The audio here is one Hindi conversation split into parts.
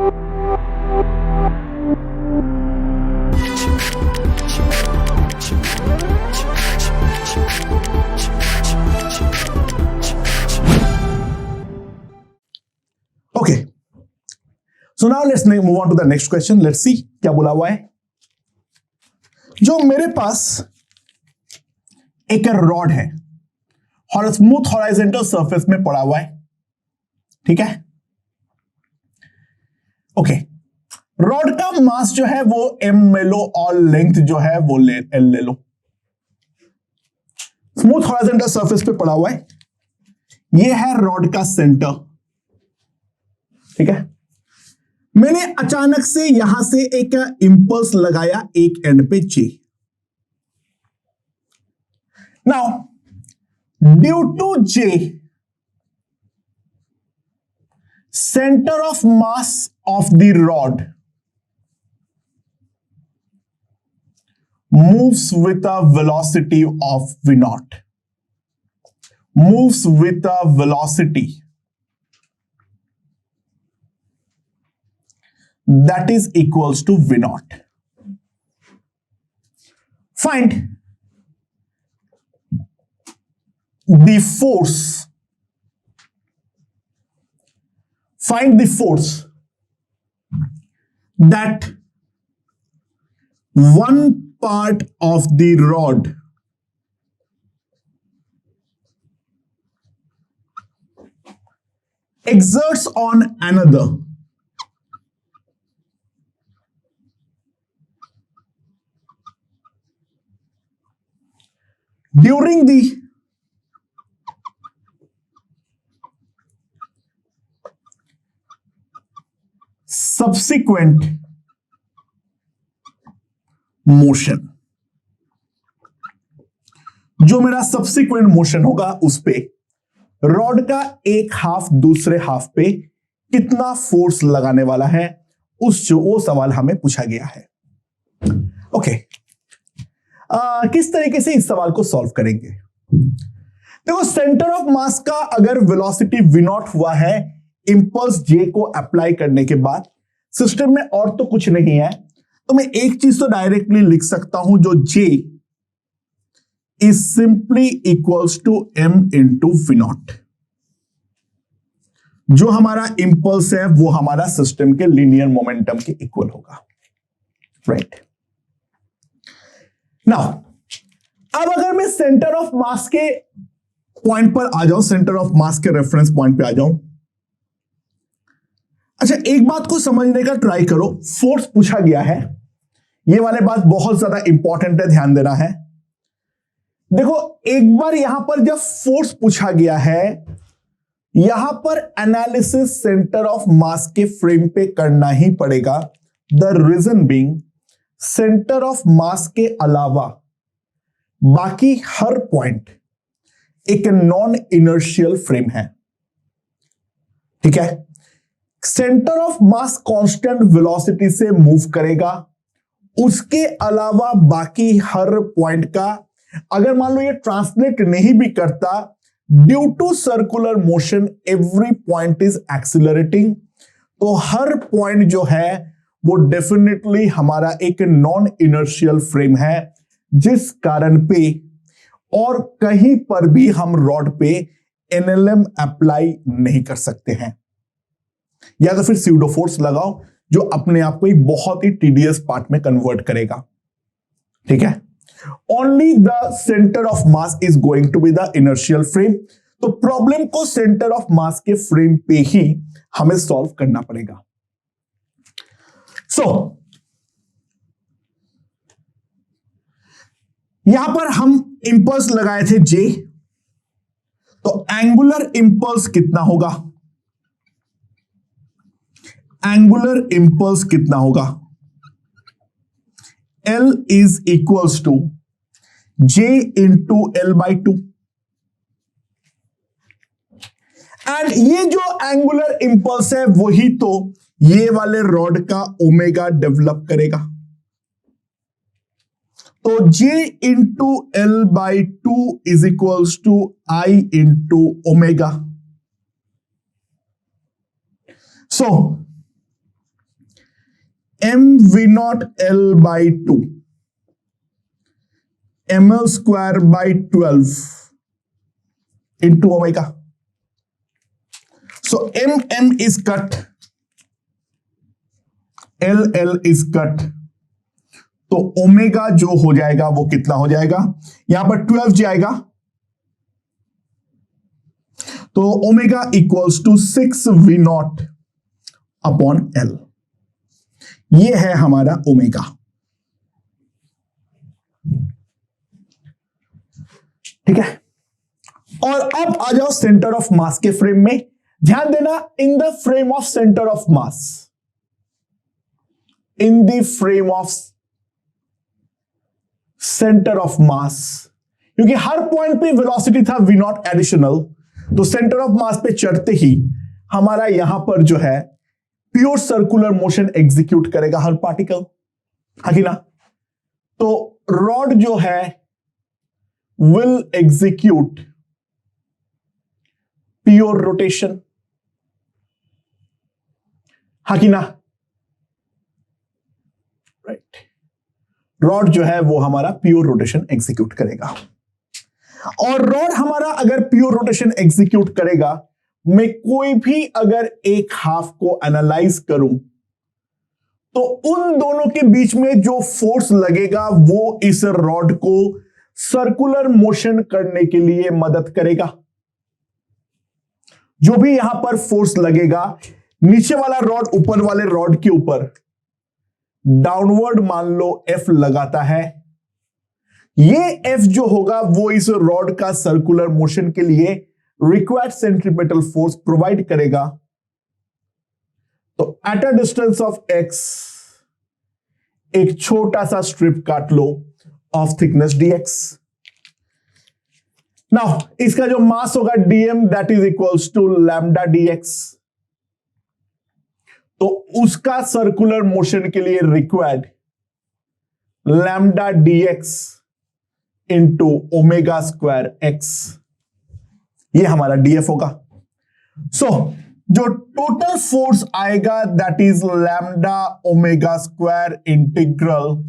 Okay, so now let's move on to the next question. Let's see क्या बोला हुआ है। जो मेरे पास एक रॉड है और स्मूथ हॉरिजॉन्टल सरफेस में पड़ा हुआ है, ठीक है। ओके, रॉड का मास जो है वो m ले लो और लेंथ जो है वो l ले लो। स्मूथ हॉरिजॉन्टल सरफेस पे पड़ा हुआ है, ये है रॉड का सेंटर, ठीक है। मैंने अचानक से यहां से एक इंपल्स लगाया एक एंड पे J। Now due to J, centre of mass of the rod moves with a velocity of v naught, moves with a velocity that is equals to v naught. Find the force, find the force that one part of the rod exerts on another during the subsequent motion. जो मेरा सब्सिक्वेंट मोशन होगा उस पे रॉड का एक हाफ दूसरे हाफ पे कितना फोर्स लगाने वाला है, वो सवाल हमें पूछा गया है। ओके, किस तरीके से इस सवाल को सॉल्व करेंगे? देखो, सेंटर ऑफ मास का अगर वेलोसिटी v नॉट हुआ है इंपल्स J को अप्लाई करने के बाद, सिस्टम में और तो कुछ नहीं है, तो मैं एक चीज तो डायरेक्टली लिख सकता हूं, जो J is simply equals to m into v not. जो हमारा इंपल्स है वो हमारा सिस्टम के लीनियर मोमेंटम के इक्वल होगा, राइट। नाउ अब अगर मैं सेंटर ऑफ मास के पॉइंट पर आ जाऊं, सेंटर ऑफ मास के रेफरेंस पॉइंट पे आ जाऊं, अच्छा एक बात को समझने का ट्राई करो। फोर्स पूछा गया है, ये वाले बात बहुत ज्यादा इंपॉर्टेंट है, ध्यान देना है। देखो, एक बार यहां पर जब फोर्स पूछा गया है, यहां पर एनालिसिस सेंटर ऑफ मास के फ्रेम पे करना ही पड़ेगा। The reason being, centre of mass के अलावा बाकी हर पॉइंट एक नॉन इनर्शियल फ्रेम है, ठीक है। Centre of mass constant velocity से मूव करेगा, उसके अलावा बाकी हर पॉइंट का अगर मान लो ये ट्रांसलेट नहीं भी करता, due to circular motion every point is accelerating, तो हर पॉइंट जो है वो डेफिनेटली हमारा एक नॉन इनर्शियल फ्रेम है, जिस कारण पे और कहीं पर भी हम रॉड पे एनएलएम अप्लाई नहीं कर सकते हैं, या तो फिर स्यूडो फोर्स लगाओ जो अपने आप को एक बहुत ही टीडियस पार्ट में कन्वर्ट करेगा, ठीक है। Only the centre of mass is going to be the inertial frame, तो प्रॉब्लम को सेंटर ऑफ मास के फ्रेम पे ही हमें सॉल्व करना पड़ेगा। सो यहां पर हम इंपल्स लगाए थे J, तो एंगुलर इंपल्स कितना होगा? एंगुलर इंपल्स कितना होगा? L is equals to J into L/2, and ये जो एंगुलर इंपल्स है वही तो ये वाले रॉड का ओमेगा डेवलप करेगा, तो J into L/2 is equals to I into omega. So M V not L by 2 ml square by 12 into omega. So m is cut, l is cut, तो ओमेगा जो हो जाएगा वो कितना हो जाएगा, यहां पर 12 जाएगा, तो omega equals to 6 v not upon L. ये है हमारा ओमेगा. ठीक है. और अब आ जाओ सेंटर ऑफ मास के फ्रेम में. ध्यान देना, in the frame of centre of mass, in the frame of centre of मास, क्योंकि हर पॉइंट पे वेलोसिटी था v नॉट एडिशनल, तो सेंटर ऑफ मास पे चढ़ते ही हमारा यहां पर जो है प्योर सर्कुलर मोशन एग्जीक्यूट करेगा हर पार्टिकल, है कि ना. तो रॉड जो है will execute pure rotation, हाँ कि ना. राइट. रॉड जो है वो हमारा प्योर रोटेशन एग्जीक्यूट करेगा. और रॉड हमारा अगर प्योर रोटेशन एग्जीक्यूट करेगा, मैं कोई भी अगर एक हाफ को एनालाइज करूं तो उन दोनों के बीच में जो फोर्स लगेगा वो इस रॉड को सर्कुलर मोशन करने के लिए मदद करेगा. जो भी यहां पर फोर्स लगेगा, नीचे वाला रॉड ऊपर वाले रॉड के ऊपर डाउनवर्ड मान लो F लगाता है, ये F जो होगा वो इस रॉड का सर्कुलर मोशन के लिए रिक्वायर्ड सेंट्रीपेटल फोर्स प्रोवाइड करेगा. तो at a distance of x एक छोटा सा स्ट्रिप काट लो ऑफ थिकनेस dx. नाउ इसका जो मास होगा dm, that is equals to lambda dx. तो उसका सर्कुलर मोशन के लिए required lambda dx into omega square x, ये हमारा df होगा. सो जो टोटल फोर्स आएगा that is lambda omega square integral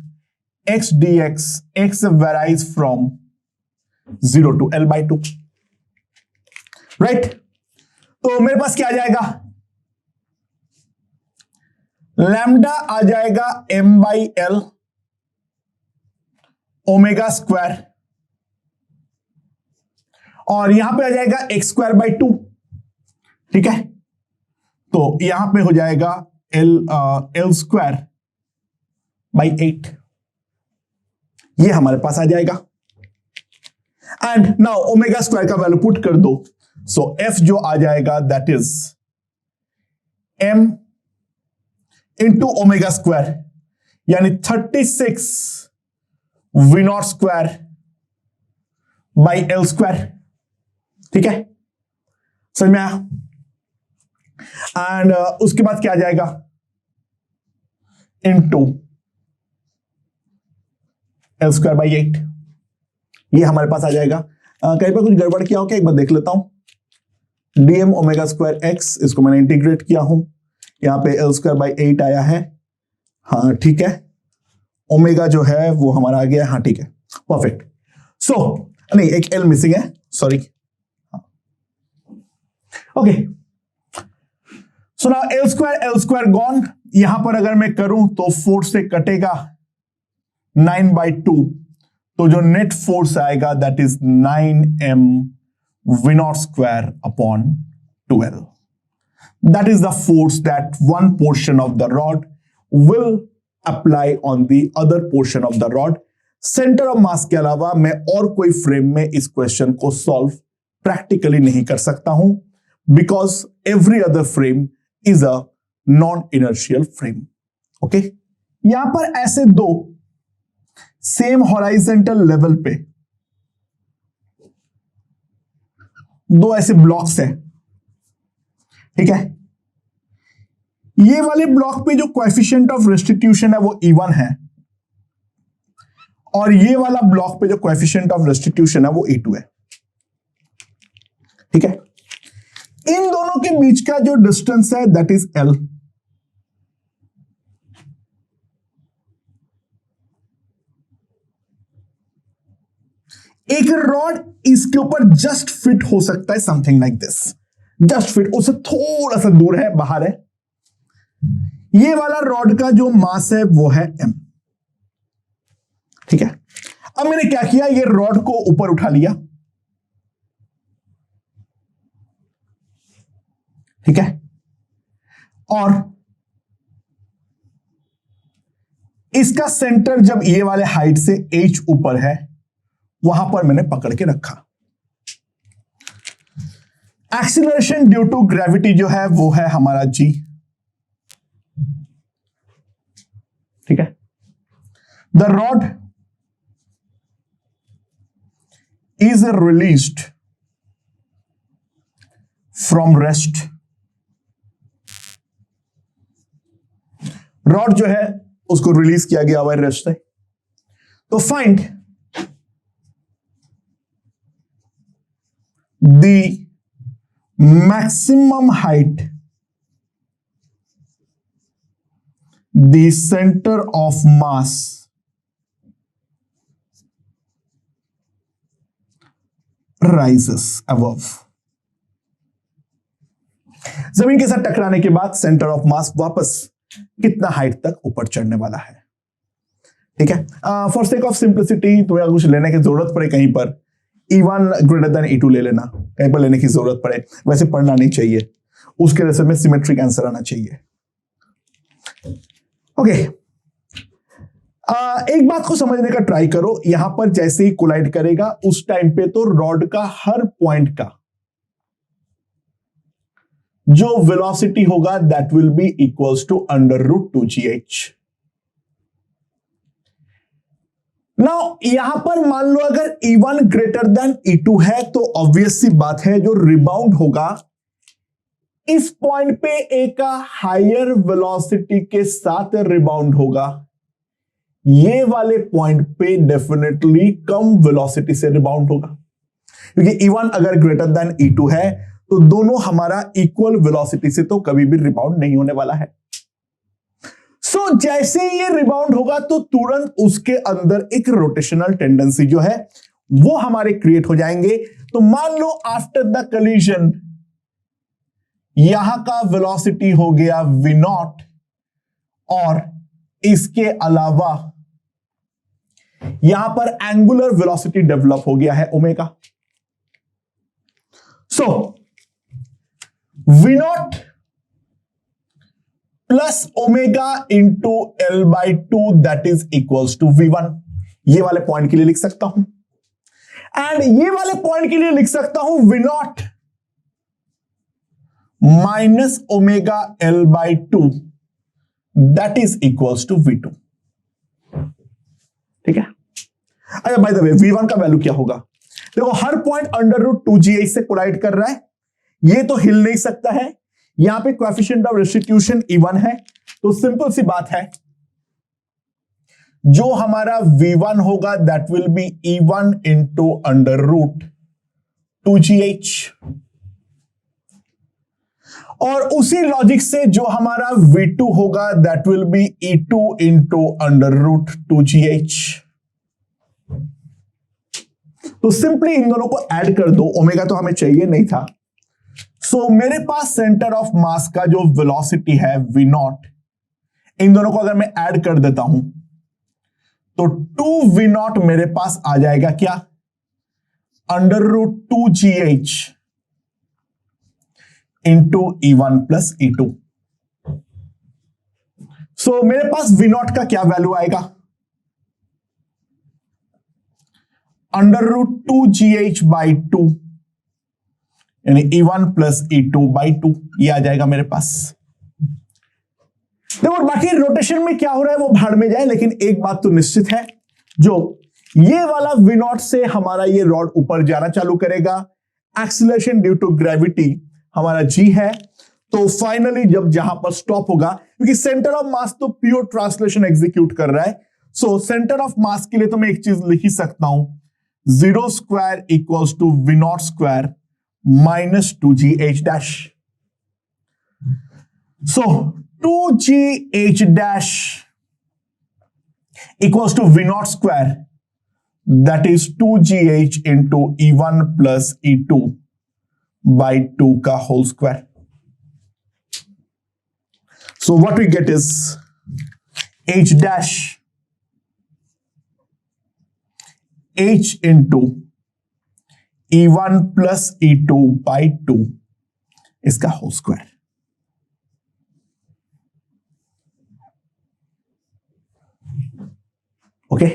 x dx, x varies from 0 to L by 2. Right. तो मेरे पास क्या आ जाएगा, लैम्डा आ जाएगा m by L omega square, और यहां पे आ जाएगा x स्क्वायर बाई 2. ठीक है. तो यहां पे हो जाएगा L स्क्वायर बाई 8, ये हमारे पास आ जाएगा. एंड नाउ ओमेगा स्क्वायर का वैल्यू पुट कर दो, सो F जो आ जाएगा that is m into omega square, यानी 36 v not square by L square. ठीक है, समझ में आया. एंड उसके बाद क्या आ जाएगा, इंटू L स्क्वायर बाई 8, ये हमारे पास आ जाएगा. कहीं पर कुछ गड़बड़ किया हो क्या, एक बार देख लेता हूं. dm ओमेगा स्क्वायर x, इसको मैंने इंटीग्रेट किया हूं, यहां पे L स्क्वायर बाई 8 आया है. हाँ ठीक है. ओमेगा जो है वो हमारा आ गया. हाँ ठीक है, परफेक्ट. सो नहीं, एक L मिसिंग है, sorry. Okay. So now L square gone. यहां पर अगर मैं करूं तो 4 से कटेगा 9 by 2, तो जो नेट फोर्स आएगा that is 9m v not square upon 12. That is the force that one portion of the rod will apply on the other portion of the rod. Centre of mass के अलावा मैं और कोई फ्रेम में इस क्वेश्चन को सॉल्व प्रैक्टिकली नहीं कर सकता हूं, because every other frame is a non inertial frame. Okay. यहां पर ऐसे दो सेम हॉराइजेंटल लेवल पे दो ऐसे ब्लॉक्स हैं. ठीक है. ये वाले ब्लॉक पे जो कोएफिशिएंट ऑफ रेस्टिट्यूशन है वो E1 है, और ये वाला ब्लॉक पे जो कोएफिशिएंट ऑफ रेस्टिट्यूशन है वो E2 है. ठीक है. इन दोनों के बीच का जो डिस्टेंस है दैट इज L. एक रॉड इसके ऊपर जस्ट फिट हो सकता है, something like this, just fit, उससे थोड़ा सा दूर है, बाहर है। ये वाला रॉड का जो मास है वो है m, ठीक है। अब मैंने क्या किया, ये रॉड को ऊपर उठा लिया, ठीक है, और इसका सेंटर जब ये वाले हाइट से h ऊपर है वहां पर मैंने पकड़ के रखा। एक्सीलरेशन ड्यू टू ग्रेविटी जो है वो है हमारा g, ठीक है। The rod is released from rest, rod जो है उसको रिलीज किया गया हुआ है रेस्ट से। तो find the maximum height, the centre of mass rises above. जमीन के साथ टकराने के बाद सेंटर ऑफ मास वापस कितना हाइट तक ऊपर चढ़ने वाला है, ठीक है। फॉर सेक ऑफ सिंप्लिसिटी तुम्हें कुछ लेने की जरूरत पड़े कहीं पर, E1 ग्रेटर देन E2 ले लेना, कहीं पर लेने की जरूरत पड़े, वैसे पढ़ना नहीं चाहिए, उसके रेशो में सिमेट्रिक आंसर आना चाहिए। ओके, एक बात को समझने का ट्राई करो, यहां पर जैसे ही कोलाइड करेगा उस टाइम पे तो रॉड का हर पॉइंट का जो वेलोसिटी होगा that will be equals to √2gh। Now यहां पर मान लो अगर E1 ग्रेटर देन E2 है तो ऑब्वियस सी बात है जो रिबाउंड होगा इस पॉइंट पे एक हायर वेलोसिटी के साथ रिबाउंड होगा, ये वाले पॉइंट पे डेफिनेटली कम वेलोसिटी से रिबाउंड होगा, क्योंकि E1 अगर ग्रेटर देन E2 है तो दोनों हमारा इक्वल वेलोसिटी से तो कभी भी रिबाउंड नहीं होने वाला है। सो जैसे ये रिबाउंड होगा तो तुरंत उसके अंदर एक रोटेशनल टेंडेंसी जो है वो हमारे क्रिएट हो जाएंगे। तो मान लो आफ्टर द कॉलिजन यहां का वेलोसिटी हो गया v0 और इसके अलावा यहां पर एंगुलर वेलोसिटी डेवलप हो गया है omega. So v0 plus omega into L/2 that is equals to v1। ये वाले पॉइंट के लिए लिख सकता हूं एंड ये वाले पॉइंट के लिए लिख सकता हूं v0 minus omega L/2 that is equals to v2, ठीक है। अच्छा बाय द वे v1 का वैल्यू क्या होगा, देखो हर पॉइंट √2gh से कोलाइड कर रहा है, ये तो हिल नहीं सकता है, यहां पे कोएफिशिएंट ऑफ रेस्टिट्यूशन E1 है, तो सिंपल सी बात है जो हमारा v1 होगा that will B E1 into √2gh, और उसी लॉजिक से जो हमारा v2 होगा that will B E2 into √2gh। तो सिंपली इन दोनों को ऐड कर दो, ओमेगा तो हमें चाहिए नहीं था। सो मेरे पास सेंटर ऑफ मास का जो वेलोसिटी है v0, इन दोनों को अगर मैं ऐड कर देता हूं तो 2v0 मेरे पास आ जाएगा क्या, √2gh into E1 plus E2। सो मेरे पास v0 का क्या वैल्यू आएगा, √2gh/2 यानी E1 प्लस E2/2, ये आ जाएगा मेरे पास। देखो बाकी रोटेशन में क्या हो रहा है वो भाड़ में जाए, लेकिन एक बात तो निश्चित है, जो ये वाला v0 से हमारा ये रॉड ऊपर जाना चालू करेगा, एक्सीलरेशन ड्यू टू ग्रेविटी हमारा g है, तो फाइनली जब जहां पर स्टॉप होगा, क्योंकि सेंटर ऑफ मास तो प्योर ट्रांसलेशन एग्जीक्यूट कर रहा है, सो सेंटर ऑफ मास के लिए तो मैं एक चीज लिख ही सकता हूं, 0² equals to v0² minus 2gh dash. So 2gh dash equals to v0² that is 2gh into E1 plus E2 by 2 का whole square. So what we get is h dash h into E1 plus E2 by 2 इसका whole square. Okay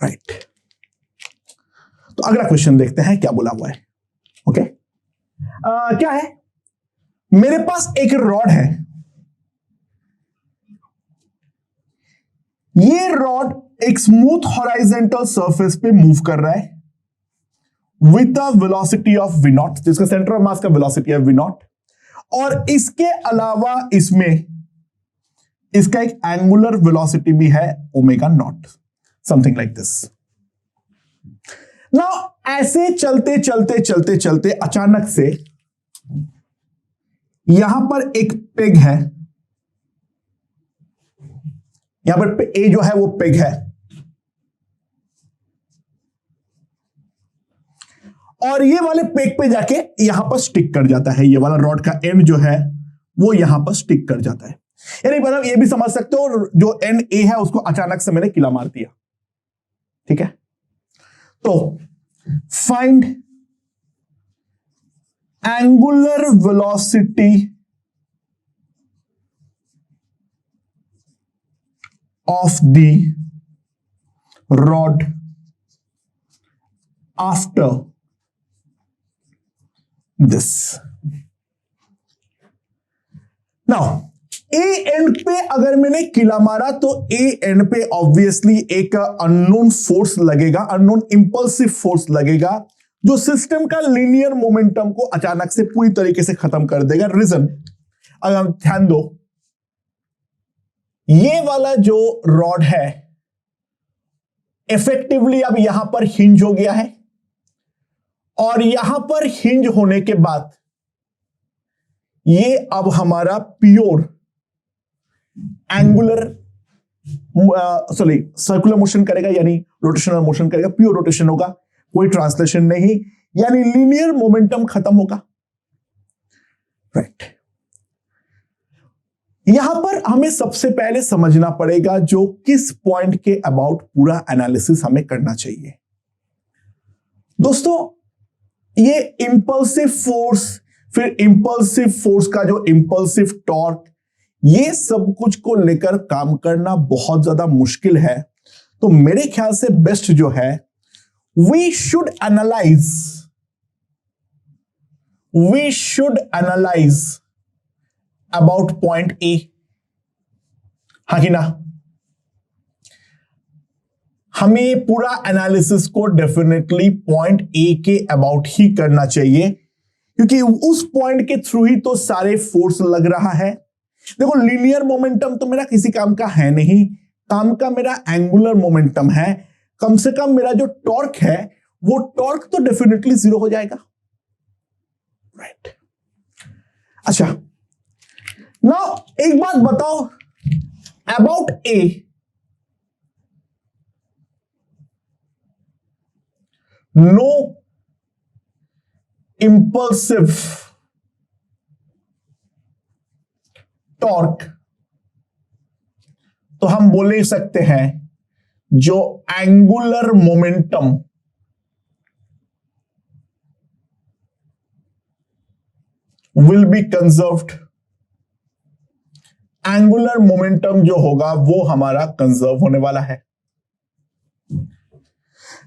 right. तो अगला क्वेश्चन देखते हैं क्या बोला हुआ है. ओके क्या है, मेरे पास एक रॉड है. ये रॉड एक स्मूथ हॉराइजेंटल सरफेस पे मूव कर रहा है with a velocity of V not, जिसका सेंटर ऑफ मास का वेलोसिटी है वी नॉट, और इसके अलावा इसमें इसका एक एंगुलर वेलोसिटी भी है omega naught, something like this. Now ऐसे चलते चलते चलते चलते अचानक से यहां पर एक पेग है, यहां पर ए जो है वो पेग है, और ये वाले पेग पे जाके यहां पर स्टिक कर जाता है. ये वाला रॉड का एंड जो है वो यहां पर स्टिक कर जाता है. यानी मतलब ये भी समझ सकते हो जो एंड ए है उसको अचानक से मैंने किला मार दिया. ठीक है, तो find angular velocity of the rod after this. Now A and पे अगर मैंने किला मारा तो ए एंड पे ऑब्वियसली एक अननोन फोर्स लगेगा, अननोन इंपल्सिव फोर्स लगेगा जो सिस्टम का लीनियर मोमेंटम को अचानक से पूरी तरीके से खत्म कर देगा. रीजन अगर ध्यान दो, ये वाला जो रॉड है इफेक्टिवली अब यहां पर हिंज हो गया है, और यहां पर हिंज होने के बाद ये अब हमारा प्योर एंगुलर सर्कुलर मोशन करेगा, यानी रोटेशनल मोशन करेगा, प्योर रोटेशन होगा, कोई ट्रांसलेशन नहीं, यानी लीनियर मोमेंटम खत्म होगा. राइट. यहां पर हमें सबसे पहले समझना पड़ेगा जो किस पॉइंट के अबाउट पूरा एनालिसिस हमें करना चाहिए. दोस्तों ये इंपल्सिव फोर्स, फिर इंपल्सिव फोर्स का जो इंपल्सिव टॉर्क, ये सब कुछ को लेकर काम करना बहुत ज्यादा मुश्किल है. तो मेरे ख्याल से बेस्ट जो है, we should analyse about point A. हाँ कि ना, हमें पूरा एनालिसिस को डेफिनेटली पॉइंट ए के अबाउट ही करना चाहिए, क्योंकि उस पॉइंट के थ्रू ही तो सारे फोर्स लग रहा है. देखो लीनियर मोमेंटम तो मेरा किसी काम का है नहीं, काम का मेरा एंगुलर मोमेंटम है. कम से कम मेरा जो टॉर्क है वो टॉर्क तो डेफिनेटली जीरो हो जाएगा. राइट. अच्छा, नाउ एक बात बताओ about A. No impulsive torque, तो हम बोल सकते हैं जो angular momentum will be conserved. Angular momentum जो होगा वो हमारा कंजर्व होने वाला है.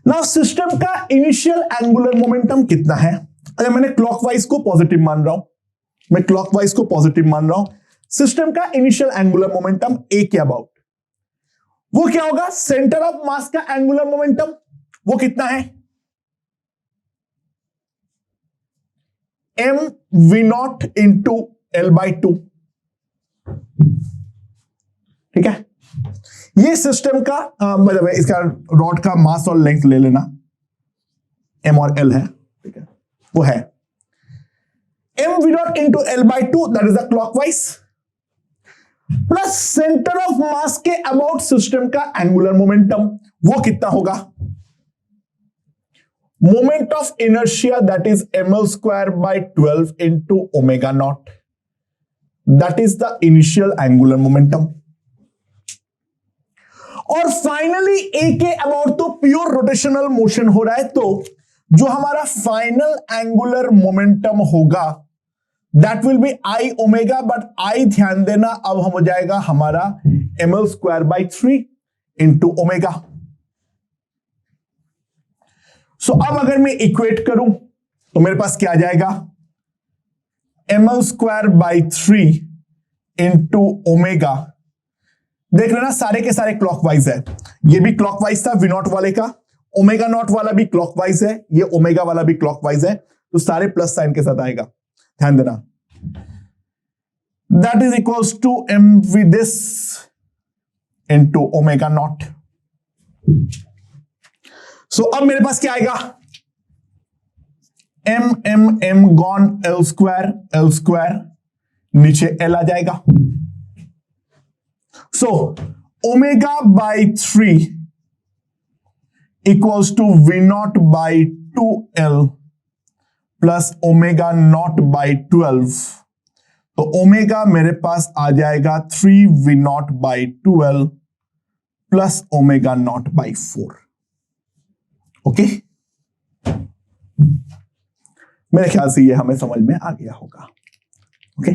नाउ सिस्टम का इनिशियल एंगुलर मोमेंटम कितना है? अगर मैंने क्लॉकवाइज को पॉजिटिव मान रहा हूं, मैं क्लॉकवाइज को पॉजिटिव मान रहा हूं, सिस्टम का इनिशियल एंगुलर मोमेंटम ए के अबाउट, वो क्या होगा? सेंटर ऑफ मास का एंगुलर मोमेंटम वो कितना है? M V not into L by two. ठीक है, ये सिस्टम का मतलब इसका रॉड का मास और लेंथ ले लेना, एम और एल है. ठीक है, वो है M V not into L by two, that is the clockwise. Plus centre of mass के अबाउट सिस्टम का एंगुलर मोमेंटम, वो कितना होगा? Moment of inertia that is ml square by 12 into omega not, that is the initial angular momentum. और फाइनली ए के अबाउट तो प्योर रोटेशनल मोशन हो रहा है, तो जो हमारा फाइनल एंगुलर मोमेंटम होगा that will be I omega, but I ध्यान देना अब हम हो जाएगा हमारा ml square by 3 into omega. So अब अगर मैं इक्वेट करूं तो मेरे पास क्या आ जाएगा? ml square by 3 into omega. देख लेना सारे के सारे क्लॉकवाइज है, ये भी क्लॉकवाइज था वी नॉट वाले का, ओमेगा नॉट वाला भी क्लॉकवाइज है, ये ओमेगा वाला भी क्लॉकवाइज है, तो सारे प्लस साइन के साथ आएगा, ध्यान देना। That is equals to M V this into omega naught. So अब मेरे पास क्या आएगा? M M M gone L square नीचे एल आ जाएगा। So omega by 3 equals to V naught by 2l plus omega naught by 12, तो ओमेगा मेरे पास आ जाएगा 3 V naught by 2l plus omega naught by 4। Okay, मेरे ख्याल से ये हमें समझ में आ गया होगा। ओके